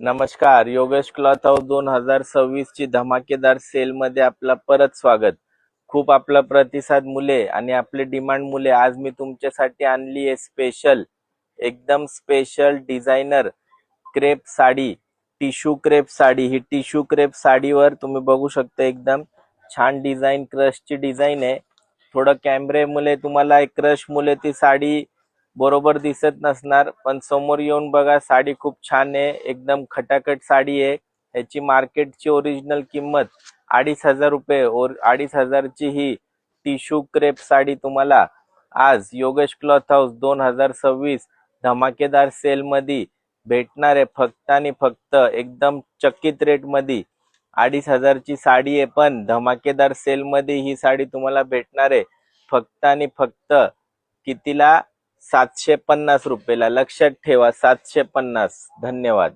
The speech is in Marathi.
नमस्कार. योगेश क्लॉथ हाऊस 2026 ची धमाकेदार सेल मध्ये आपलं परत स्वागत. खूप आपला प्रतिसाद मुले आणि आपले डिमांड मुले आज मी तुमच्यासाठी आणली आहे स्पेशल, एकदम special designer crepe sari, tissue crepe sari. ही टिश्यू क्रेप साडीवर तुम्ही बघू शकता एकदम छान डिझाईन, क्रशची डिझाईन आहे. थोडं कॅमेरे मुले तुम्हाला एक क्रश मुले ती साडी बरोबर दिसत नसणार, पण समोर येऊन बघा, साडी खूप छान आहे, एकदम खटाखट साडी आहे. ह्याची मार्केटची ओरिजिनल किंमत 2,500 रुपये और 2,500 ची ही टिश्यू क्रेप साडी तुम्हाला आज योगेश क्लॉथ हाऊस 2026 धमाकेदार सेल मध्ये भेटणार आहे. फक्त आणि फक्त एकदम चकित रेट मध्ये 2,500 ची साडी आहे, पण धमाकेदार सेल मध्ये ही साडी तुम्हाला भेटणार आहे फक्त आणि फक्त कितीला? 750 रुपयाला. लक्षात ठेवा, 750. धन्यवाद.